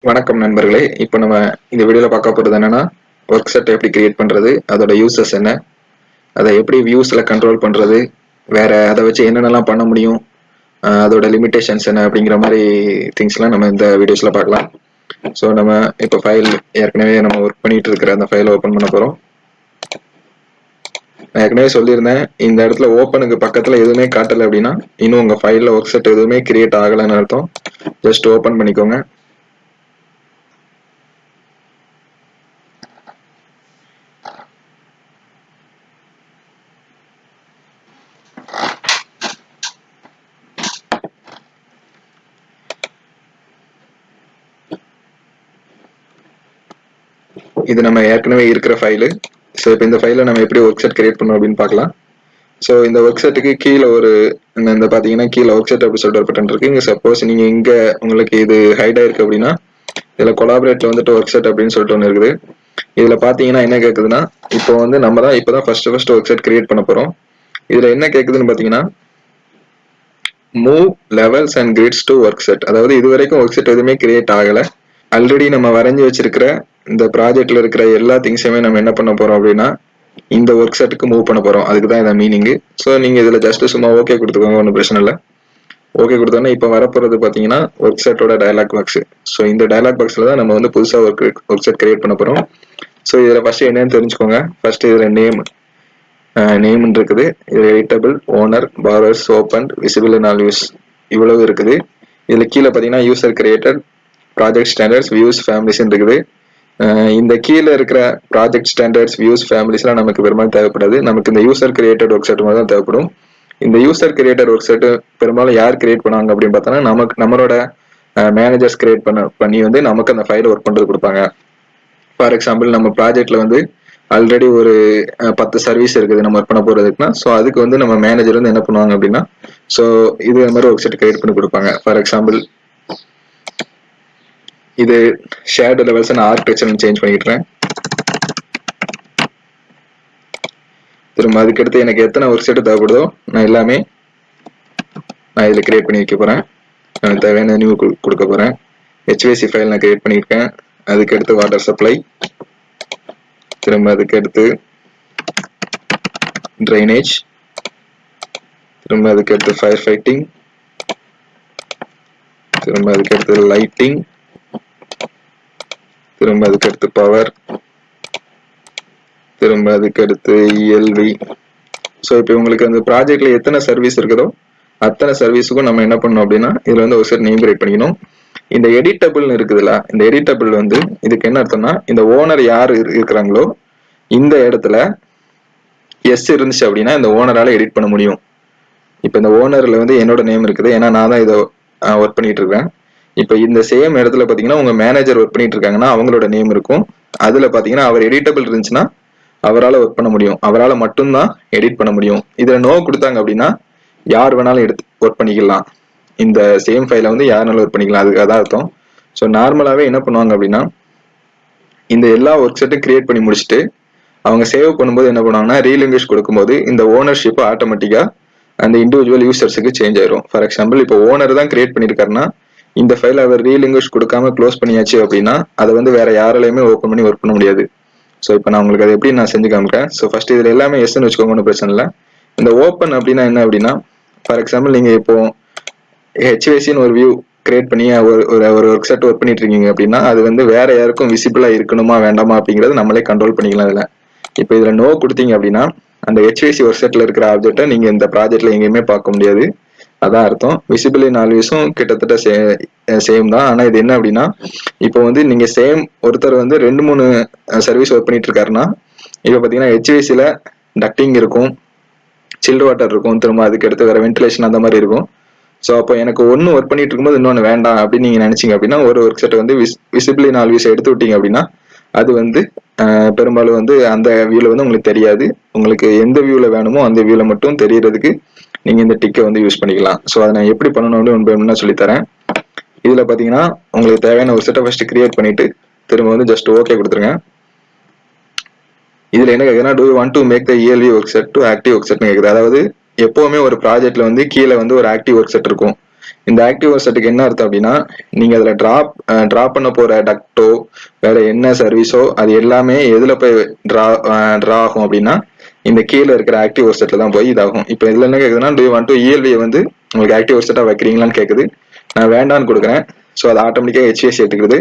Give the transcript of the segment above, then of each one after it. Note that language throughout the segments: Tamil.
வணக்கம் நண்பர்களே. இப்போ நம்ம இந்த வீடியோல பார்க்க போறது என்னன்னா, ஒர்க் செட் எப்படி கிரியேட் பண்றது, அதோட யூசஸ் என்ன, அதை எப்படி வியூஸ்ல கண்ட்ரோல் பண்றது, வேற அதை வச்சு என்னென்னலாம் பண்ண முடியும், அதோட லிமிடேஷன்ஸ் என்ன அப்படிங்கிற மாதிரி திங்ஸ்லாம் நம்ம இந்த வீடியோஸ்ல பார்க்கலாம். ஸோ நம்ம இப்போ ஃபைல் ஏற்கனவே நம்ம ஒர்க் பண்ணிட்டு இருக்கிற அந்த ஃபைலை ஓப்பன் பண்ண போறோம். நான் ஏற்கனவே சொல்லியிருந்தேன், இந்த இடத்துல ஓப்பனுக்கு பக்கத்துல எதுவுமே காட்டலை அப்படின்னா இன்னும் உங்க ஃபைல்ல ஒர்க் செட் எதுவுமே கிரியேட் ஆகலைன்னு அர்த்தம். ஜஸ்ட் ஓப்பன் பண்ணிக்கோங்க. இது நம்ம ஏற்கனவே இருக்கிற ஃபைலு. ஸோ இப்போ இந்த ஃபைலை நம்ம எப்படி ஒர்க் செட் கிரியேட் பண்ணோம் அப்படின்னு பார்க்கலாம். ஸோ இந்த ஒர்க் செட்டுக்கு கீழே ஒரு இந்த பார்த்தீங்கன்னா கீழே ஒர்க் செட் அப்படி சொல்லிட்டு ஒரு பட்டன் இருக்கு. இங்கே சப்போஸ் நீங்கள் இங்கே உங்களுக்கு இது ஹைட் ஆயிருக்கு அப்படின்னா இதில் கொலாபரேட்ல வந்துட்டு ஒர்க் செட் அப்படின்னு சொல்லிட்டு ஒன்று இருக்குது. இதில் பார்த்தீங்கன்னா என்ன கேட்குதுன்னா, இப்போ வந்து நம்ம தான் இப்போ தான் ஃபர்ஸ்ட் ஒர்க் செட் கிரியேட் பண்ண போகிறோம். இதில் என்ன கேட்குதுன்னு பார்த்தீங்கன்னா, move levels and grids to work set. அதாவது இது வரைக்கும் ஒர்க் செட் எதுவுமே கிரியேட் ஆகலை. ஆல்ரெடி நம்ம வரைஞ்சி வச்சிருக்கிற இந்த ப்ராஜெக்ட்ல இருக்கிற எல்லா திங்ஸுமே நம்ம என்ன பண்ண போறோம் அப்படின்னா இந்த ஒர்க் செட்டுக்கு மூவ் பண்ண போறோம். அதுக்கு தான் இதான் மீனிங். ஸோ நீங்க இதுல ஜஸ்ட் சும்மா ஓகே கொடுத்துக்கோங்க, ஒன்றும் பிரச்சனை இல்லை. ஓகே கொடுத்தோன்னா இப்போ வரப்போறது பார்த்தீங்கன்னா ஒர்க் செட்டோட டயலாக் பாக்ஸ். ஸோ இந்த டயலாக் பாக்ஸ்ல தான் நம்ம வந்து புதுசாக ஒர்க் செட் கிரியேட் பண்ண போறோம். ஸோ இதில் ஃபர்ஸ்ட் என்னன்னு தெரிஞ்சுக்கோங்க. ஃபர்ஸ்ட் இதில் நேம் இருக்குது. இது editable, owner, borrowers, open, visible in all views, இவ்வளவு இருக்குது. இதுல கீழே பார்த்தீங்கன்னா user created, project standards, views, families இருக்குது. இந்த கீழே இருக்கிற ப்ராஜெக்ட் ஸ்டாண்டர்ட்ஸ், வியூஸ், ஃபேமிலிஸ்லாம் நமக்கு பெரும்பாலும் தேவைப்படாது. நமக்கு இந்த யூசர் கிரியேட்டட் ஒர்க் செட் மாதிரி தான் தேவைப்படும். இந்த யூசர் கிரியேட்டட் ஒர்க் செட் பெரும்பாலும் யார் கிரியேட் பண்ணாங்க அப்படின்னு பார்த்தோன்னா நம்மளோட மேனேஜர்ஸ் கிரியேட் பண்ணி வந்து நமக்கு அந்த ஃபைலை ஒர்க் பண்ணுறது கொடுப்பாங்க. ஃபார் எக்ஸாம்பிள் நம்ம ப்ராஜெக்ட்ல வந்து ஆல்ரெடி ஒரு 10 சர்வீஸ் இருக்குது நம்ம ஒர்க் பண்ண போறதுக்குன்னா, ஸோ அதுக்கு வந்து நம்ம மேனேஜர் வந்து என்ன பண்ணுவாங்க அப்படின்னா, ஸோ இது மாதிரி ஒர்க் செட் கிரியேட் பண்ணி கொடுப்பாங்க. ஃபார் எக்ஸாம்பிள் இது ஷேர்டு லெவல்ஸ் நான் ஆர்கிடெக்சர் சேஞ்ச் பண்ணிக்கிறேன். திரும்ப அதுக்கடுத்து எனக்கு எத்தனை ஒர்க் செட் தேவைப்படுதோ நான் எல்லாமே நான் இதில் கிரியேட் பண்ணி வைக்க போறேன். எனக்கு தேவையான நியூ கொடுக்க போறேன். HVAC ஃபைல் நான் கிரியேட் பண்ணியிருக்கேன். அதுக்கடுத்து வாட்டர் சப்ளை, திரும்ப அதுக்கடுத்து ட்ரைனேஜ், திரும்ப அதுக்கடுத்து ஃபயர் ஃபைட்டிங், திரும்ப அதுக்கடுத்து லைட்டிங், திரும்ப அதுக்கடுத்து பவர், திரும்ப அதுக்கடுத்து ELV. ஸோ இப்போ உங்களுக்கு அந்த ப்ராஜெக்ட்ல எத்தனை சர்வீஸ் இருக்குதோ அத்தனை சர்வீஸுக்கும் நம்ம என்ன பண்ணணும் அப்படின்னா இதுல வந்து ஒரு செட் நேம் கிரியேட் பண்ணிக்கணும். இந்த எடிட்டபிள்னு இருக்குதுல்ல, இந்த எடிட்டபிள் வந்து இதுக்கு என்ன அர்த்தம்னா, இந்த ஓனர் யார் இருக்கிறாங்களோ இந்த இடத்துல எஸ் இருந்துச்சு அப்படின்னா இந்த ஓனரால எடிட் பண்ண முடியும். இப்போ இந்த ஓனர்ல வந்து என்னோட நேம் இருக்குது, ஏன்னா நான் தான் இதை ஒர்க் பண்ணிட்டு இருக்கேன். இப்போ இந்த சேம் இடத்துல பாத்தீங்கன்னா உங்க மேனேஜர் ஒர்க் பண்ணிட்டு இருக்காங்கன்னா அவங்களோட நேம் இருக்கும். அதுல பாத்தீங்கன்னா அவர் எடிட்டபிள் இருந்துச்சுன்னா அவரால் ஒர்க் பண்ண முடியும், அவரால் மட்டும்தான் எடிட் பண்ண முடியும். இதுல நோ கொடுத்தாங்க அப்படின்னா யார் வேணாலும் எடுத்து ஒர்க் பண்ணிக்கலாம். இந்த சேம் ஃபைலை வந்து யாருனாலும் ஒர்க் பண்ணிக்கலாம், அதுக்கு அதான் அர்த்தம். ஸோ நார்மலாவே என்ன பண்ணுவாங்க அப்படின்னா இந்த எல்லா ஒர்க் செட்டும் கிரியேட் பண்ணி முடிச்சுட்டு அவங்க சேவ் பண்ணும்போது என்ன பண்ணுவாங்கன்னா ரீலிங்குவேஷ் கொடுக்கும்போது இந்த ஓனர்ஷிப் ஆட்டோமேட்டிக்கா அந்த இண்டிவிஜுவல் யூசர்ஸுக்கு சேஞ்ச் ஆயிரும். ஃபார் எக்ஸாம்பிள் இப்போ ஓனர் தான் கிரியேட் பண்ணியிருக்காருன்னா இந்த ஃபைல் அவர் ரீலிங்குவேஷ் கொடுக்காம க்ளோஸ் பண்ணியாச்சு அப்படின்னா அதை வந்து வேற யாராலையுமே ஓப்பன் பண்ணி ஒர்க் பண்ண முடியாது. ஸோ இப்போ நான் உங்களுக்கு அதை எப்படி நான் செஞ்சு காமிக்கிறேன். ஸோ ஃபர்ஸ்ட் இதில் எல்லாமே எஸ்ன்னு வச்சுக்கோங்க, ஒன்றும் பிரச்சனை இல்லை. இந்த ஓப்பன் அப்படின்னா என்ன அப்படின்னா, ஃபார் எக்ஸாம்பிள் நீங்க இப்போ HVACன்னு ஒரு வியூ கிரியேட் பண்ணி ஒரு ஒர்க் செட் ஒர்க் பண்ணிட்டு இருக்கீங்க அப்படின்னா அது வந்து வேற யாருக்கும் விசிபிளா இருக்கணுமா வேண்டாமா அப்படிங்கறது நம்மளே கண்ட்ரோல் பண்ணிக்கலாம். இதுல இப்போ இதுல நோ கொடுத்தீங்க அப்படின்னா அந்த HVAC ஒர்க் செட்ல இருக்கிற ஆப்ஜெக்டை நீங்க இந்த ப்ராஜெக்ட்ல எங்கேயுமே பார்க்க முடியாது. அதான் அர்த்தம். விசிபிள் இன் ஆல் யூஸும் கிட்டத்தட்ட சேம் தான். ஆனா இது என்ன அப்படின்னா, இப்போ வந்து நீங்க சேம் ஒருத்தர் வந்து 2-3 சர்வீஸ் ஒர்க் பண்ணிட்டு இருக்காருன்னா இப்போ பாத்தீங்கன்னா HVACல டக்டிங் இருக்கும், சில்ட் வாட்டர் இருக்கும், திரும்ப அதுக்கு அடுத்து வேற வென்டிலேஷன் அந்த மாதிரி இருக்கும். ஸோ அப்போ எனக்கு ஒன்று ஒர்க் பண்ணிட்டு இருக்கும்போது இன்னொன்று வேண்டாம் அப்படின்னு நீங்க நினைச்சீங்க அப்படின்னா ஒரு ஒர்க் செட்டை வந்து விசிபிள் இன் ஆல் யூஸ் எடுத்து விட்டீங்க அப்படின்னா அது வந்து பெரும்பாலும் வந்து அந்த வியூல வந்து உங்களுக்கு தெரியாது. உங்களுக்கு எந்த வியூல வேணுமோ அந்த வியூல மட்டும் தெரியறதுக்கு நீங்க இந்த டிக்கை வந்து யூஸ் பண்ணிக்கலாம். ஸோ அதை நான் எப்படி பண்ணணும் அப்படின்னு சொல்லித்தரேன். இதுல பாத்தீங்கன்னா உங்களுக்கு தேவையான ஒரு செட்டை ஃபர்ஸ்ட் கிரியேட் பண்ணிட்டு திரும்ப வந்து ஜஸ்ட் ஓகே கொடுத்துருங்க. இதுல என்ன கேக்குதுன்னா, do you want to make the ELV work set to active work செட்னு கேக்குது. அதாவது எப்பவுமே ஒரு ப்ராஜெக்ட்ல வந்து கீழே வந்து ஒரு ஆக்டிவ் ஒர்க் செட் இருக்கும், இந்த ஆக்டிவ் ஒர்க்செட்டுக்கு என்ன அர்த்தம் அப்படின்னா நீங்க அதுல டிராப் பண்ண போற டக்டோ வேற என்ன சர்வீஸோ அது எல்லாமே எதுல போய் டிரா ஆகும் அப்படின்னா இந்த கீழே இருக்கிற ஆக்டிவ் ஒர்க்செட்ல தான் போய் இதாகும். இப்போ இதுல என்ன கேக்குதுன்னா do you want to ELV வந்து உங்களுக்கு ஆக்டிவ் ஒர்க்செட்டா வைக்கிறீங்களான்னு கேக்குது. நான் வேண்டான்னு கொடுக்குறேன். ஸோ அது ஆட்டோமேட்டிக்காக HVAC எடுத்துக்கிறது.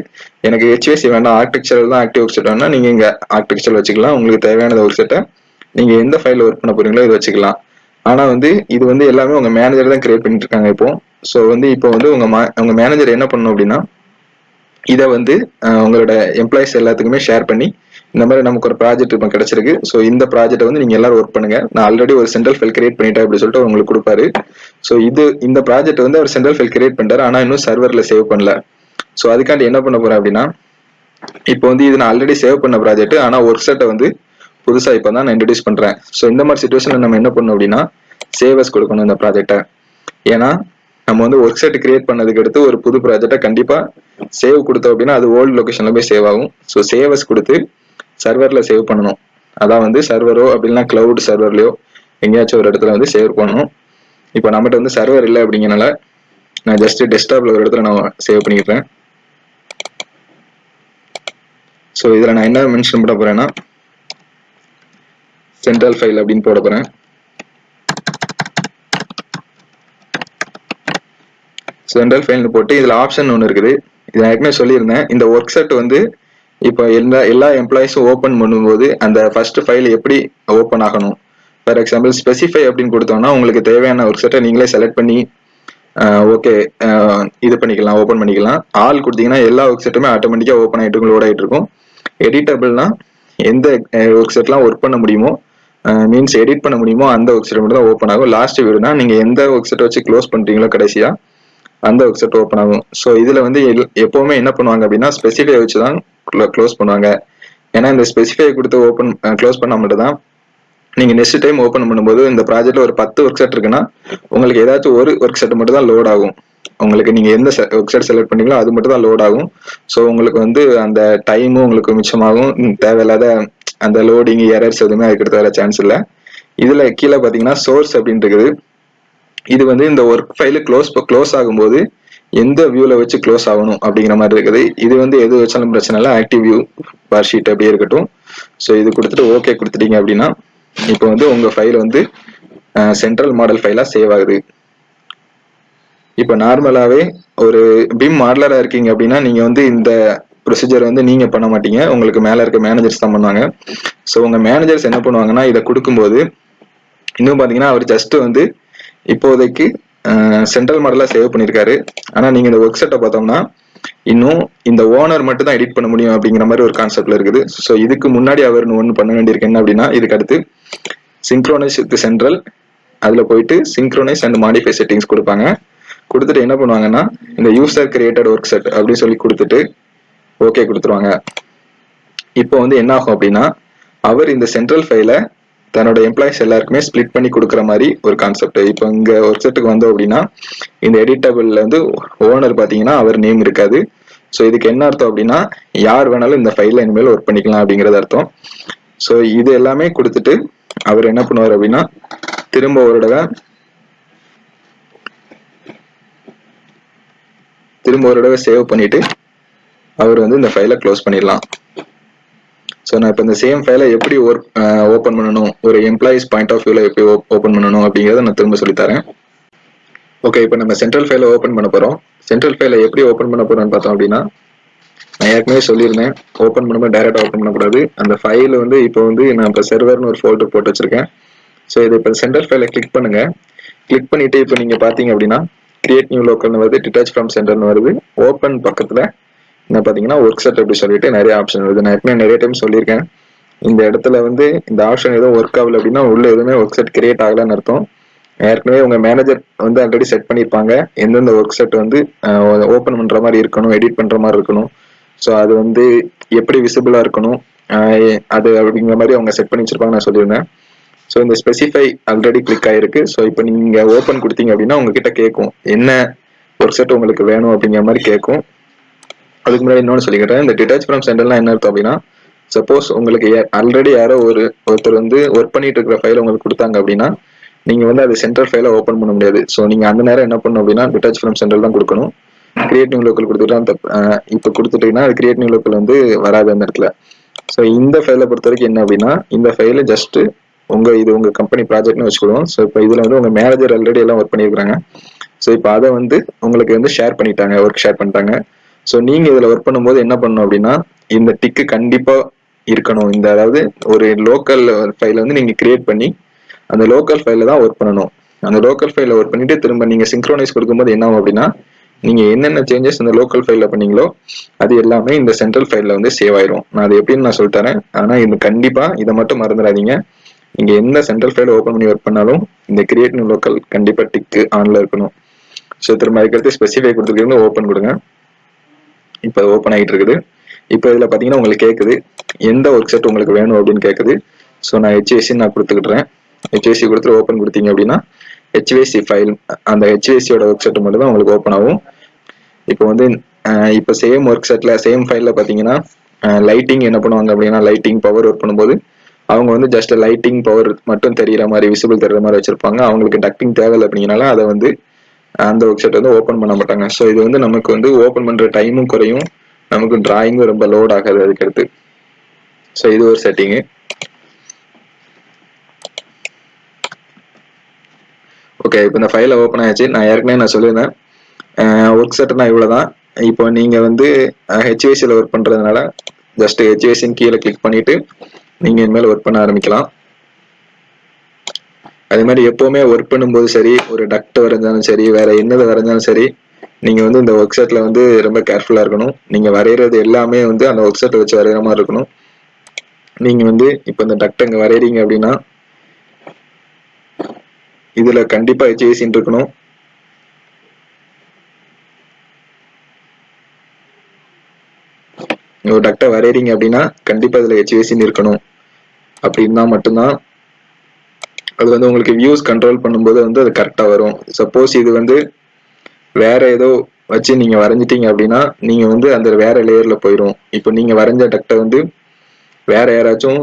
எனக்கு HVAC வேண்டாம், ஆர்கிடெக்சர் தான் ஆக்டிவ் ஒர்க்செட் வேணா நீங்க இங்க ஆர்கிடெக்சர் வச்சுக்கலாம். உங்களுக்கு தேவையான ஒர்க்செட்டை நீங்க எந்த ஃபைல் ஒர்க் பண்ண போறீங்களோ இது வச்சுக்கலாம். ஆனா வந்து இது வந்து எல்லாமே உங்க மேனேஜர் தான் கிரியேட் பண்ணிட்டு இருக்காங்க இப்போ. ஸோ வந்து இப்போ வந்து உங்க மேனேஜர் என்ன பண்ணணும் அப்படின்னா இதை வந்து உங்களோட எம்ப்ளாயிஸ் எல்லாத்துக்குமே ஷேர் பண்ணி இந்த மாதிரி நமக்கு ஒரு ப்ராஜெக்ட் இப்போ கிடைச்சிருக்கு. ஸோ இந்த ப்ராஜெக்ட்டை வந்து நீங்க எல்லாரும் ஒர்க் பண்ணுங்க. நான் ஆல்ரெடி ஒரு சென்ட்ரல் ஃபைல் கிரியேட் பண்ணிட்டேன் அப்படின்னு சொல்லிட்டு உங்களுக்கு கொடுப்பாரு. ஸோ இந்த ப்ராஜெக்ட் வந்து அவர் சென்ட்ரல் ஃபைல் கிரியேட் பண்ணிட்டாரு, ஆனா இன்னும் சர்வர்ல சேவ் பண்ணல. ஸோ அதுக்காண்டி என்ன பண்ண போறேன் அப்படின்னா இப்போ வந்து இது நான் ஆல்ரெடி சேவ் பண்ண ப்ராஜெக்ட், ஆனா ஒர்க்செட்டை வந்து புதுசா இப்போ தான் நான் இன்ட்ரடியூஸ் பண்றேன். ஸோ இந்த மாதிரி சுச்சுவேஷன்ல நம்ம என்ன பண்ணணும் அப்படின்னா சேவஸ் கொடுக்கணும் இந்த ப்ராஜெக்டை. ஏன்னா நம்ம வந்து ஒர்க்செட் கிரியேட் பண்ணதுக்கு அடுத்து ஒரு புது ப்ராஜெக்டை கண்டிப்பா சேவ் கொடுத்தோம் அப்படின்னா அது ஓல்டு லொகேஷன்ல போய் சேவ் ஆகும். ஸோ சேவஸ் கொடுத்து சர்வர்ல சேவ் பண்ணணும். அதான் வந்து சர்வரோ அப்படின்னா கிளவுட் சர்வர்லயோ எங்கேயாச்சும் ஒரு இடத்துல வந்து சேவ் பண்ணணும். இப்போ நம்மகிட்ட வந்து சர்வர் இல்லை அப்படிங்கறனால நான் ஜஸ்ட் டெஸ்க்டாப்ல ஒரு இடத்துல நான் சேவ் பண்ணிக்கிறேன். ஸோ இதுல நான் என்ன மென்ஷன் பண்ண போறேன்னா சென்ட்ரல் ஃபைல் அப்படின்னு போட போறேன். சென்ட்ரல் ஃபைல்னு போட்டு இதுல ஆப்ஷன் ஒன்று இருக்குது. இது நான் ஏற்கனவே சொல்லியிருந்தேன். இந்த ஒர்க்செட் வந்து இப்போ எல்லா எம்ப்ளாயிஸும் ஓப்பன் பண்ணும்போது அந்த ஃபர்ஸ்ட் ஃபைல் எப்படி ஓப்பன் ஆகணும். ஃபார் எக்ஸாம்பிள் ஸ்பெசிஃபை அப்படின்னு கொடுத்தோம்னா உங்களுக்கு தேவையான ஒர்க்செட்டை நீங்களே செலக்ட் பண்ணி ஓகே இது பண்ணிக்கலாம், ஓப்பன் பண்ணிக்கலாம். ஆல் கொடுத்தீங்கன்னா எல்லா ஒர்க்செட்டுமே ஆட்டோமேட்டிக்கா ஓப்பன் ஆகிட்டு லோட் ஆகிட்டு இருக்கும். எடிட்டபிள்னா எந்த ஒர்க்செட்லாம் ஒர்க் பண்ண முடியுமோ மீன்ஸ் எடிட் பண்ண முடியுமோ அந்த ஒர்க்செட் மட்டும் தான் ஓப்பன் ஆகும். லாஸ்ட் வியூனா நீங்க எந்த ஒர்க்செட் வச்சு க்ளோஸ் பண்றீங்களோ கடைசியா அந்த ஒர்க்செட் ஓப்பன் ஆகும். ஸோ இதுல வந்து எப்பவுமே என்ன பண்ணுவாங்க அப்படின்னா ஸ்பெசிஃபை வச்சு தான் க்ளோஸ் பண்ணுவாங்க. ஏன்னா இந்த ஸ்பெசிஃபை கொடுத்து க்ளோஸ் பண்ணா மட்டும் தான் நீங்க நெக்ஸ்ட் டைம் ஓப்பன் பண்ணும்போது இந்த ப்ராஜெக்ட்ல ஒரு 10 ஒர்க்செட் இருக்குன்னா உங்களுக்கு ஏதாச்சும் ஒரு ஒர்க்செட் மட்டும் தான் லோட் ஆகும். உங்களுக்கு நீங்க எந்த ஒர்க்செட் செலக்ட் பண்ணீங்களோ அது மட்டும் தான் லோட் ஆகும். ஸோ உங்களுக்கு வந்து அந்த டைமும் உங்களுக்கு மிச்சமாகும். தேவையில்லாத அந்த லோடிங் எரர்ஸ் எதுவுமே அதுக்கு வர சான்ஸ் இல்லை. இதுல கீழே பாத்தீங்கன்னா சோர்ஸ் அப்படின்னு இருக்குது. இது வந்து இந்த ஒர்க் ஃபைல் க்ளோஸ் ஆகும்போது எந்த வியூல வச்சு க்ளோஸ் ஆகணும் அப்படிங்கிற மாதிரி இருக்குது. இது வந்து எது வச்சாலும் பிரச்சனை இல்லை, ஆக்டிவ் வியூ பார் ஷீட் அப்படியே இருக்கட்டும். ஸோ இது கொடுத்துட்டு ஓகே கொடுத்துட்டீங்க அப்படின்னா இப்போ வந்து உங்க ஃபைல் வந்து சென்ட்ரல் மாடல் ஃபைலா சேவ் ஆகுது. இப்போ நார்மலாவே ஒரு பிம் மாடலரா இருக்கீங்க அப்படின்னா நீங்க வந்து இந்த ப்ரொசீஜர் வந்து நீங்க பண்ண மாட்டீங்க, உங்களுக்கு மேல இருக்க மேனேஜர்ஸ் தான் பண்ணுவாங்க. ஸோ உங்க மேனேஜர்ஸ் என்ன பண்ணுவாங்கன்னா இதை கொடுக்கும்போது இன்னும் பாத்தீங்கன்னா அவர் ஜஸ்ட் வந்து இப்போதைக்கு சென்ட்ரல் மாடலா சேவ் பண்ணிருக்காரு. ஆனா நீங்க இந்த ஒர்க்செட்டை பார்த்தோம்னா இன்னும் இந்த ஓனர் மட்டும் தான் எடிட் பண்ண முடியும் அப்படிங்கிற மாதிரி ஒரு கான்செப்ட்ல இருக்குது. ஸோ இதுக்கு முன்னாடி அவர் ஒன்று பண்ண வேண்டியிருக்கு என்ன அப்படின்னா இதுக்கு அடுத்து சிங்க்ரோனைஸ் வித் சென்ட்ரல் அதுல போயிட்டு சிங்க்ரோனைஸ் அண்ட் மாடிஃபை செட்டிங்ஸ் கொடுப்பாங்க. கொடுத்துட்டு என்ன பண்ணுவாங்கன்னா இந்த யூசர் கிரியேட்டட் ஒர்க்செட் அப்படின்னு சொல்லி கொடுத்துட்டு ஓகே கொடுத்துருவாங்க. இப்போ வந்து என்ன ஆகும் அப்படின்னா அவர் இந்த சென்ட்ரல் ஃபைலை தன்னோட எம்ப்ளாயிஸ் எல்லாருக்குமே ஸ்பிளிட் பண்ணி கொடுக்குற மாதிரி ஒரு கான்செப்ட். இப்போ இங்க ஒர்க்செட்டுக்கு வந்தோம் அப்படின்னா இந்த எடிட்டபிள்ல வந்து ஓனர் பாத்தீங்கன்னா அவர் நேம் இருக்காது. ஸோ இதுக்கு என்ன அர்த்தம் அப்படின்னா யார் வேணாலும் இந்த ஃபைல்ல இனிமேல் ஒர்க் பண்ணிக்கலாம் அப்படிங்கிறது அர்த்தம். ஸோ இது எல்லாமே கொடுத்துட்டு அவர் என்ன பண்ணுவார் அப்படின்னா திரும்ப ஒரு தடவை சேவ் பண்ணிட்டு அவர் வந்து இந்த ஃபைலை க்ளோஸ் பண்ணிடலாம். ஸோ நான் இப்போ இந்த சேம் ஃபைலை எப்படி ஓப்பன் பண்ணணும், ஒரு எம்ப்ளாயிஸ் பாயிண்ட் ஆஃப் வியூல எப்படி ஓப்பன் பண்ணணும் அப்படிங்கிறத நான் திரும்ப சொல்லித்தரேன். ஓகே, இப்போ நம்ம சென்ட்ரல் ஃபைலை ஓப்பன் பண்ண போறோம். சென்ட்ரல் ஃபைலை எப்படி ஓப்பன் பண்ண போறோம்னு பார்த்தோம் அப்படின்னா நான் ஏற்கனவே சொல்லியிருந்தேன் ஓப்பன் பண்ணும்போது டைரக்டா ஓப்பன் பண்ணக்கூடாது. அந்த ஃபைல் வந்து இப்போ வந்து நான் இப்போ சர்வர்னு ஒரு ஃபோல்டர் போட்டு வச்சிருக்கேன். ஸோ இது இப்போ சென்ட்ரல் ஃபைலை கிளிக் பண்ணுங்க. கிளிக் பண்ணிட்டு இப்போ நீங்க பாத்தீங்க அப்படின்னா கிரியேட் நியூ லோக்கல்னு வருது, டிட்டாச் ஃப்ரம் சென்டர்னு வருது. ஓப்பன் பக்கத்துல என்ன பாத்தீங்கன்னா ஒர்க்செட் அப்படி சொல்லிட்டு நிறைய ஆப்ஷன் வருது. நான் ஏற்கனவே நிறைய டைம் சொல்லியிருக்கேன் இந்த இடத்துல வந்து இந்த ஆப்ஷன் எதுவும் ஒர்க் ஆகல அப்படின்னா உள்ள எதுவுமே ஒர்க்செட் கிரியேட் ஆகலன்னு அர்த்தம். ஏற்கனவே உங்க மேனேஜர் வந்து ஆல்ரெடி செட் பண்ணியிருப்பாங்க எந்தெந்த ஒர்க்செட் வந்து ஓப்பன் பண்ற மாதிரி இருக்கணும், எடிட் பண்ற மாதிரி இருக்கணும். ஸோ அது வந்து எப்படி விசிபிளா இருக்கணும் அது அப்படிங்கிற மாதிரி அவங்க செட் பண்ணி வச்சிருப்பாங்க நான் சொல்லியிருந்தேன். ஸோ இந்த ஸ்பெசிஃபை ஆல்ரெடி கிளிக் ஆயிருக்கு. ஸோ இப்போ நீங்க ஓப்பன் கொடுத்தீங்க அப்படின்னா உங்ககிட்ட கேட்கும் என்ன ஒர்க்செட் உங்களுக்கு வேணும் அப்படிங்கிற மாதிரி கேட்கும். அதுக்கு முன்னாடி இன்னொன்று சொல்லிக்கிறேன், இந்த டிட்டாச் ஃப்ரம் சென்டர்லாம் என்ன அர்த்தம் அப்படின்னா சப்போஸ் உங்களுக்கு ஆல்ரெடி யாரோ ஒருத்தர் வந்து ஒர்க் பண்ணிட்டு இருக்கிற ஃபைல் உங்களுக்கு கொடுத்தாங்க அப்படின்னா நீங்கள் வந்து அது சென்ட்ரல் ஃபைலை ஓப்பன் பண்ண முடியாது. ஸோ நீங்கள் அந்த நேரம் என்ன பண்ணணும் அப்படின்னா டிட்டாச் ஃப்ரம் சென்ட்ரல் தான் கொடுக்கணும். கிரியேட் நியூ லோக்கல் கொடுத்துட்டா அந்த இப்போ கொடுத்துட்டீங்கன்னா அது கிரியேட் நியூ லோக்கல் வந்து வராது அந்த இடத்துல. ஸோ இந்த ஃபைலை பொறுத்த வரைக்கும் என்ன அப்படின்னா இந்த ஃபைலை ஜஸ்ட் இது உங்க கம்பெனி ப்ராஜெக்ட்னு வச்சுக்கிடுவோம். ஸோ இப்போ இதில் வந்து உங்க மேனேஜர் ஆல்ரெடி எல்லாம் ஒர்க் பண்ணியிருக்காங்க. ஸோ இப்போ அதை வந்து உங்களுக்கு வந்து ஷேர் பண்ணிட்டாங்க, ஒர்க் ஷேர் பண்ணிட்டாங்க. ஸோ நீங்க இதில் ஒர்க் பண்ணும்போது என்ன பண்ணணும் அப்படின்னா இந்த டிக்கு கண்டிப்பா இருக்கணும். இந்த அதாவது ஒரு லோக்கல் ஃபைலை வந்து நீங்க கிரியேட் பண்ணி அந்த லோக்கல் ஃபைல தான் ஒர்க் பண்ணணும். அந்த லோக்கல் ஃபைல ஒர்க் பண்ணிட்டு திரும்ப நீங்க சிங்க்ரோனைஸ் கொடுக்கும்போது என்ன ஆகும் அப்படின்னா நீங்க என்னென்ன சேஞ்சஸ் இந்த லோக்கல் ஃபைல்ல பண்ணீங்களோ அது எல்லாமே இந்த சென்ட்ரல் ஃபைல்ல வந்து சேவ் ஆயிரும். நான் அது எப்படின்னு நான் சொல்லித்தரேன். ஆனா இது கண்டிப்பா இதை மட்டும் மறந்துடாதீங்க. நீங்க எந்த சென்ட்ரல் ஃபைல் ஓப்பன் பண்ணி ஒர்க் பண்ணாலும் இந்த கிரியேட் நியூ லோக்கல் கண்டிப்பா டிக்கு ஆன்ல இருக்கணும். ஸோ திரும்ப அதுக்கடுத்து ஸ்பெசிஃபை கொடுத்துருக்கீங்க, ஓப்பன் கொடுங்க. இப்போ ஓப்பன் ஆகிட்டு இருக்குது. இப்போ இதில் பார்த்தீங்கன்னா உங்களுக்கு கேட்குது எந்த ஒர்க் செட் உங்களுக்கு வேணும் அப்படின்னு கேட்குது. ஸோ நான் ஹெச்ஏசி நான் கொடுத்துக்கிட்டுறேன். ஹெச்ஏசி கொடுத்துட்டு ஓப்பன் கொடுத்தீங்க அப்படின்னா ஹெச்ஏசி ஃபைல் அந்த ஹெச்ஏசியோட ஒர்க் செட் மட்டும் தான் உங்களுக்கு ஓப்பன் ஆகும். இப்போ வந்து இப்போ சேம் ஒர்க் செட்ல சேம் ஃபைல்ல பார்த்தீங்கன்னா லைட்டிங் என்ன பண்ணுவாங்க அப்படின்னா லைட்டிங் பவர் ஒர்க் பண்ணும்போது அவங்க வந்து ஜஸ்ட் லைட்டிங் பவர் மட்டும் தெரிகிற மாதிரி விசிபிள் தெரிகிற மாதிரி வச்சிருப்பாங்க. அவங்களுக்கு டக்டிங் தேவையில்லை அப்படிங்கனால அதை வந்து அந்த ஒர்க் செட் வந்து ஓப்பன் பண்ண மாட்டாங்க. ஸோ இது வந்து நமக்கு வந்து ஓப்பன் பண்ற டைமும் குறையும், நமக்கு டிராயிங்கும் ரொம்ப லோட் ஆகாது அதுக்கடுத்து. ஸோ இது ஒரு செட்டிங்கு. ஓகே, இப்போ இந்த ஃபைலை ஓப்பன் ஆயிடுச்சு. நான் ஏற்கனவே நான் சொல்லியிருந்தேன் ஒர்க் செட்னா இவ்வளோதான். இப்போ நீங்கள் வந்து ஹெச்ஏசியில் ஒர்க் பண்ணுறதுனால ஜஸ்ட் ஹெச்ஏசின்னு கீழே கிளிக் பண்ணிட்டு நீங்கள் இனிமேல் ஒர்க் பண்ண ஆரம்பிக்கலாம். அதே மாதிரி எப்போவுமே ஒர்க் பண்ணும்போது சரி, ஒரு டக்ட் வரைஞ்சாலும் சரி, வேற என்னது வரைஞ்சாலும் சரி, நீங்கள் வந்து இந்த ஒர்க் செட்டில் வந்து ரொம்ப கேர்ஃபுல்லாக இருக்கணும். நீங்கள் வரைகிறது எல்லாமே வந்து அந்த ஒர்க் செட்டை வச்சு வரைகிற மாதிரி இருக்கணும். நீங்கள் வந்து இப்போ இந்த டக்ட் இங்கே வரைகிறீங்க அப்படின்னா இதில் கண்டிப்பாக ஹெச்ஏசின்னு இருக்கணும். ஒரு டக்டை வரைகிறீங்க அப்படின்னா கண்டிப்பாக இதில் ஹெச்ஏசின்னு இருக்கணும். அப்படின்னா மட்டும்தான் அது வந்து உங்களுக்கு வியூஸ் கண்ட்ரோல் பண்ணும்போது வந்து அது கரெக்டாக வரும். சப்போஸ் இது வந்து வேற ஏதோ வச்சு நீங்கள் வரைஞ்சிட்டீங்க அப்படின்னா நீங்கள் வந்து அந்த வேற லேயரில் போயிடும். இப்போ நீங்கள் வரைஞ்ச டக்டை வந்து வேற யாராச்சும்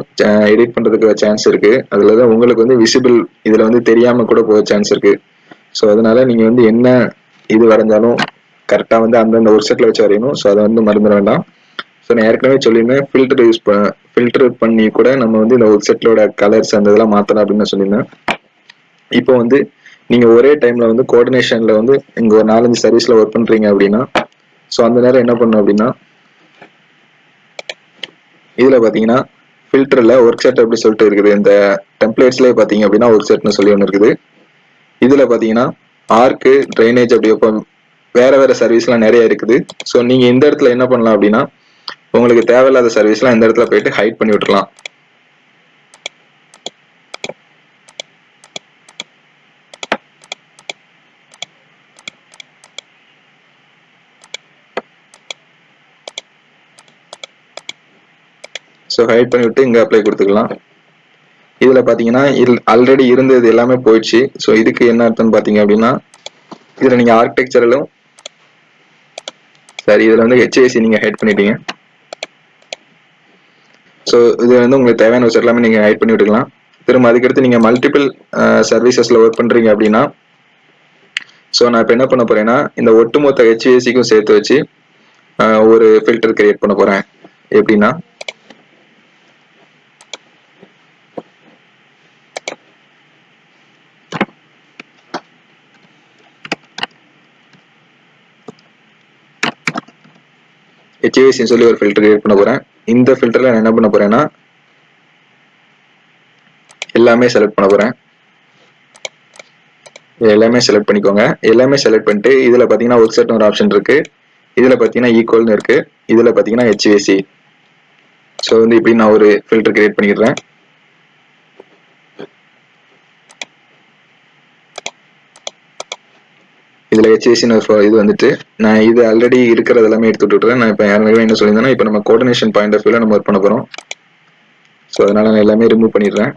எடிட் பண்ணுறதுக்கு சான்ஸ் இருக்கு. அதில் தான் உங்களுக்கு வந்து விசிபிள் இதில் வந்து தெரியாமல் கூட போக சான்ஸ் இருக்கு. ஸோ அதனால நீங்கள் வந்து என்ன இது வரைஞ்சாலும் கரெக்டாக வந்து அந்தந்த ஒரு செட்டில் வச்சு வரையணும். ஸோ அதை வந்து மறந்துட வேண்டாம். ஸோ நான் ஏற்கனவே சொல்லியிருந்தேன் ஃபில்டர் பண்ணி கூட நம்ம வந்து இந்த ஒர்க் செட்டோட கலர்ஸ் அந்த இதெல்லாம் மாற்றலாம் அப்படின்னு நான் சொல்லியிருந்தேன். இப்போ வந்து நீங்க ஒரே டைம்ல வந்து கோஆர்டினேஷன்ல வந்து இங்க ஒரு 4-5 சர்வீஸ்ல ஒர்க் பண்றீங்க அப்படின்னா ஸோ அந்த நேரம் என்ன பண்ணும் அப்படின்னா இதுல பாத்தீங்கன்னா ஃபில்டர்ல ஒர்க் செட் அப்படி சொல்லிட்டு இருக்குது. இந்த டெம்ப்ளேட்ஸ்லேயே பாத்தீங்க அப்படின்னா ஒர்க் செட்னு சொல்லி ஒன்று இருக்குது. இதுல பாத்தீங்கன்னா ஆர்க்கு ட்ரைனேஜ் அப்படி வேற வேற சர்வீஸ்லாம் நிறைய இருக்குது. ஸோ நீங்க இந்த இடத்துல என்ன பண்ணலாம் அப்படின்னா உங்களுக்கு தேவையில்லாத சர்வீஸ்லாம் இந்த இடத்துல போயிட்டு ஹைட் பண்ணி விட்டுறலாம். ஸோ ஹைட் பண்ணி விட்டு இங்க அப்ளை கொடுத்துக்கலாம். இதுல பாத்தீங்கன்னா ஆல்ரெடி இருந்தது எல்லாமே போயிடுச்சு. ஸோ இதுக்கு என்ன அர்த்தம்னு பாத்தீங்க அப்படின்னா இதுல நீங்க ஆர்கிடெக்சரலும் சரி இதுல வந்து ஹெச்ஏசி நீங்க ஹைட் பண்ணிட்டீங்க. ஸோ இது வந்து உங்களுக்கு தேவையான விஷயம் எல்லாமே நீங்க ஹைட் பண்ணி விட்டுக்கலாம். திரும்ப அதுக்கடுத்து நீங்க மல்டிபிள் சர்வீசஸ்ல ஒர்க் பண்றீங்க அப்படின்னா ஸோ நான் இப்போ என்ன பண்ண போறேன்னா இந்த ஒட்டுமொத்த ஹெச்ஏசிக்கும் சேர்த்து வச்சு ஒரு ஃபில்டர் கிரியேட் பண்ண போறேன். எப்படின்னா ஹெச்ஏசி சொல்லி ஒரு ஃபில்டர் கிரியேட் பண்ண போறேன். இந்த ஃபில்டர்ல நான் என்ன பண்ண போறேன்னா எல்லாமே செலக்ட் பண்ண போறேன். எல்லாமே செலக்ட் பண்ணிக்கோங்க. எல்லாமே செலக்ட் பண்ணிட்டு இதுல பாத்தீங்கன்னா ஒர்க் செட்னு ஒரு ஆப்ஷன் இருக்கு. இதுல பாத்தீங்கன்னா ஈக்குவல்னு இருக்கு. இதுல பாத்தீங்கன்னா ஹெச்ஏசி. ஸோ வந்து இப்படி நான் ஒரு ஃபில்டர் கிரியேட் பண்ணிக்கிறேன். இதுல ஹெச்ஏசின்னு இது வந்துட்டு நான் இது ஆல்ரெடி இருக்கிறது எல்லாமே எடுத்து விட்டுறேன். நான் இப்போ யாருமே என்ன சொல்லியிருந்தேன்னா இப்போ நம்ம கோஆர்டினேஷன் பாயிண்ட் ஆஃப் வியூல நம்ம ஒர்க் பண்ண போறோம். ஸோ அதனால நான் எல்லாமே ரிமூவ் பண்ணிடுறேன்.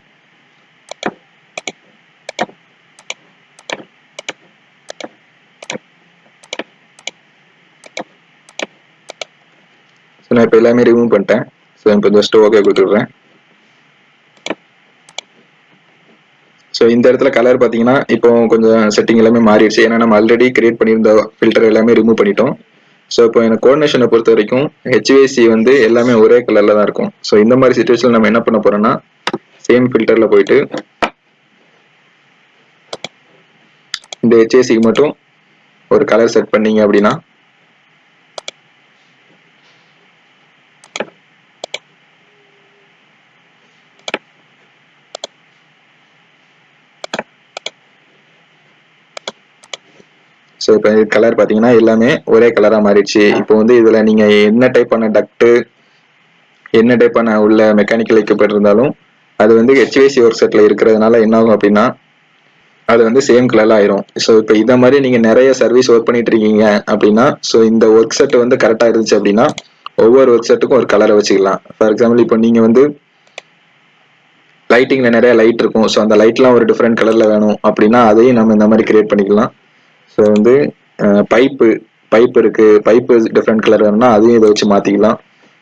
ஸோ நான் இப்போ எல்லாமே ரிமூவ் பண்ணிட்டேன். ஸோ இப்போ ஜஸ்ட் ஓகே கொடுத்துடுறேன். ஸோ இந்த இடத்துல கலர் பார்த்தீங்கன்னா இப்போ கொஞ்சம் செட்டிங் எல்லாமே மாறிடுச்சு. ஏன்னா நம்ம ஆல்ரெடி கிரியேட் பண்ணியிருந்த ஃபில்டர் எல்லாமே ரிமூவ் பண்ணிட்டோம். ஸோ இப்போ எனக்கு கோஆர்டினேஷனை பொறுத்த வரைக்கும் ஹெச்விசி வந்து எல்லாமே ஒரே கலர்ல தான் இருக்கும். ஸோ இந்த மாதிரி சிச்சுவேஷன் நம்ம என்ன பண்ண போறோம்னா சேம் ஃபில்டர்ல போயிட்டு இந்த ஹெச்ஏசிக்கு மட்டும் ஒரு கலர் செட் பண்ணீங்க அப்படின்னா ஸோ இப்போ கலர் பார்த்தீங்கன்னா எல்லாமே ஒரே கலராக மாறிடுச்சு. இப்போ வந்து இதில் நீங்கள் என்ன டைப்பான டக்ட்டு என்ன டைப்பான உள்ள மெக்கானிக்கல் எக்யூப்மெண்ட் இருந்தாலும் அது வந்து ஹெச்விசி ஒர்க் செட்டில் இருக்கிறதுனால என்ன ஆகும் அப்படின்னா அது வந்து சேம் கலர்ல ஆயிரும். ஸோ இப்போ இதை மாதிரி நீங்க நிறைய சர்வீஸ் ஒர்க் பண்ணிட்டு இருக்கீங்க அப்படின்னா ஸோ இந்த ஒர்க் செட் வந்து கரெக்டா இருந்துச்சு அப்படின்னா ஒவ்வொரு ஒர்க் செட்டுக்கும் ஒரு கலரை வச்சுக்கலாம். ஃபார் எக்ஸாம்பிள் இப்போ நீங்க வந்து லைட்டிங்ல நிறைய லைட் இருக்கும். ஸோ அந்த லைட்லாம் ஒரு டிஃப்ரெண்ட் கலர்ல வேணும் அப்படின்னா அதையும் நம்ம இந்த மாதிரி கிரியேட் பண்ணிக்கலாம். ஸோ வந்து பைப் இருக்கு, பைப்பு டிஃப்ரெண்ட் கலர் வேணும்னா அதையும் இதை வச்சு மாத்திக்கலாம்.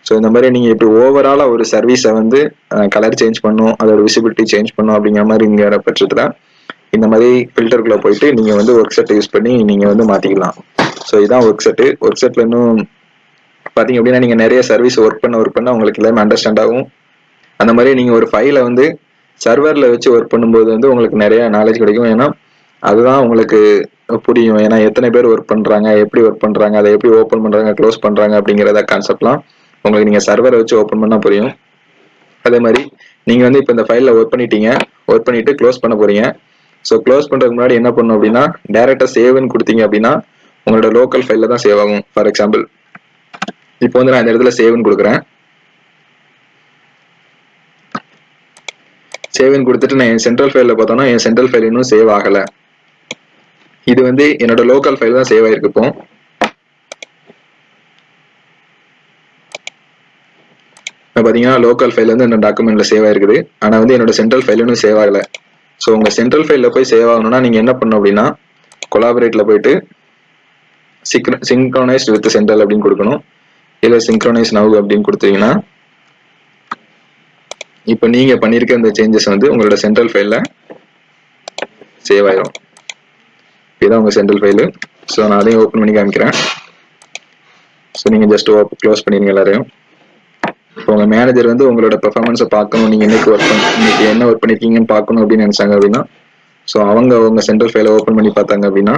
ஸோ இந்த மாதிரி நீங்க இப்போ ஓவராலா ஒரு சர்வீஸை வந்து கலர் சேஞ்ச் பண்ணும், அதோட விசிபிலிட்டி சேஞ்ச் பண்ணும் அப்படிங்கிற மாதிரி இங்க பட்சத்துல இந்த மாதிரி ஃபில்டருக்குள்ள போயிட்டு நீங்க வந்து ஒர்க் செட் யூஸ் பண்ணி நீங்க வந்து மாத்திக்கலாம். ஸோ இதான் ஒர்க் செட்டு. ஒர்க் செட்ல இன்னும் பாத்தீங்க அப்படின்னா நீங்க நிறைய சர்வீஸ் ஒர்க் பண்ண உங்களுக்கு எல்லாமே அண்டர்ஸ்டாண்ட் ஆகும். அந்த மாதிரி நீங்க ஒரு ஃபைலை வந்து சர்வர்ல வச்சு ஒர்க் பண்ணும்போது வந்து உங்களுக்கு நிறைய நாலேஜ் கிடைக்கும். ஏன்னா அதுதான் உங்களுக்கு புரியும். ஏன்னா எத்தனை பேர் ஒர்க் பண்றாங்க, எப்படி ஒர்க் பண்றாங்க, அதை எப்படி ஓப்பன் பண்றாங்க, க்ளோஸ் பண்றாங்க அப்படிங்கிறத கான்செப்ட்லாம் உங்களுக்கு நீங்க சர்வரை வச்சு ஓப்பன் பண்ணா புரியும். அதே மாதிரி நீங்க வந்து இப்போ இந்த ஃபைலில் ஒர்க் பண்ணிட்டு க்ளோஸ் பண்ண போறீங்க. ஸோ க்ளோஸ் பண்றதுக்கு முன்னாடி என்ன பண்ணணும் அப்படின்னா டேரக்டா சேவ்னு கொடுத்தீங்க அப்படின்னா உங்களோட லோக்கல் ஃபைல்ல தான் சேவ் ஆகும். ஃபார் எக்ஸாம்பிள் இப்போ வந்து நான் இந்த இடத்துல சேவ்னு கொடுக்குறேன். சேவ்னு கொடுத்துட்டு நான் என் சென்ட்ரல் ஃபைல்ல பார்த்தோம்னா என் சென்ட்ரல் ஃபைல் இன்னும் சேவ் ஆகல. இது வந்து என்னோட லோக்கல் ஃபைல் தான் சேவ் ஆயிருக்கு. இப்போ பாத்தீங்கன்னா லோக்கல் ஃபைல் வந்து இந்த டாக்குமெண்ட்ல சேவ் ஆயிருக்குது. ஆனா வந்து என்னோட சென்ட்ரல் ஃபைல் இன்னும் சேவ் ஆகல. ஸோ உங்க சென்ட்ரல் ஃபைல்ல போய் சேவ் ஆகணும்னா நீங்க என்ன பண்ணணும் அப்படின்னா கொலாபரேட்ல போயிட்டு சிங்க்ரோனைஸ்ட் வித் சென்ட்ரல் அப்படின்னு கொடுக்கணும். இல்ல சிங்க்ரோனைஸ் நவ் அப்படின்னு கொடுத்தீங்கன்னா இப்போ நீங்க பண்ணிருக்க இந்த சேஞ்சஸ் வந்து உங்களோட சென்ட்ரல் ஃபைல்ல சேவ் ஆயிரும். இதுதான் உங்க சென்ட்ரல் ஃபைல். ஸோ நான் அதையும் ஓப்பன் பண்ணி காமிக்கிறேன். ஸோ நீங்க ஜஸ்ட் க்ளோஸ் பண்ணிருங்க எல்லாரையும். இப்போ உங்க மேனேஜர் வந்து உங்களோட பெர்ஃபார்மன்ஸை பார்க்கணும், நீங்க இன்னைக்கு என்ன ஒர்க் பண்ணிருக்கீங்கன்னு பார்க்கணும் அப்படின்னு நினைச்சாங்க அப்படின்னா ஸோ அவங்க உங்க சென்ட்ரல் ஃபைலை ஓப்பன் பண்ணி பார்த்தாங்க அப்படின்னா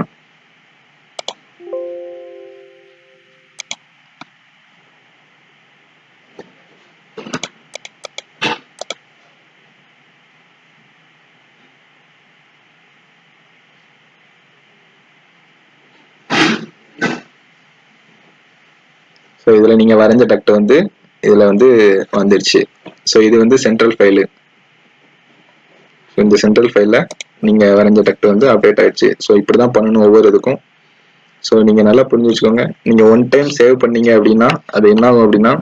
ஸோ இதில் நீங்கள் வரைஞ்ச டக்ட் வந்து இதில் வந்து வந்துடுச்சு. ஸோ இது வந்து சென்ட்ரல் ஃபைலு. இந்த சென்ட்ரல் ஃபைலில் நீங்கள் வரைஞ்ச டக்ட் வந்து அப்டேட் ஆயிடுச்சு. ஸோ இப்படி தான் பண்ணணும் ஒவ்வொரு இதுக்கும். ஸோ நீங்கள் நல்லா புரிஞ்சு வச்சுக்கோங்க. நீங்கள் ஒன் டைம் சேவ் பண்ணீங்க அப்படின்னா அது என்ன ஆகும் அப்படின்னா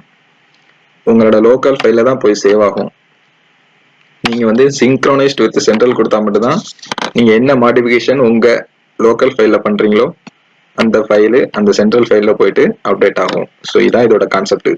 உங்களோட லோக்கல் ஃபைலில் தான் போய் சேவ் ஆகும். நீங்கள் வந்து சிங்க்ரோனைஸ்ட் வித் சென்ட்ரல் கொடுத்தா மட்டும்தான் நீங்கள் என்ன மாடிஃபிகேஷன் உங்கள் லோக்கல் ஃபைலில் பண்ணுறீங்களோ அந்த ஃபைலு அந்த சென்ட்ரல் ஃபைலில் போயிட்டு அப்டேட் ஆகும். ஸோ இதான் இதோட கான்செப்ட்.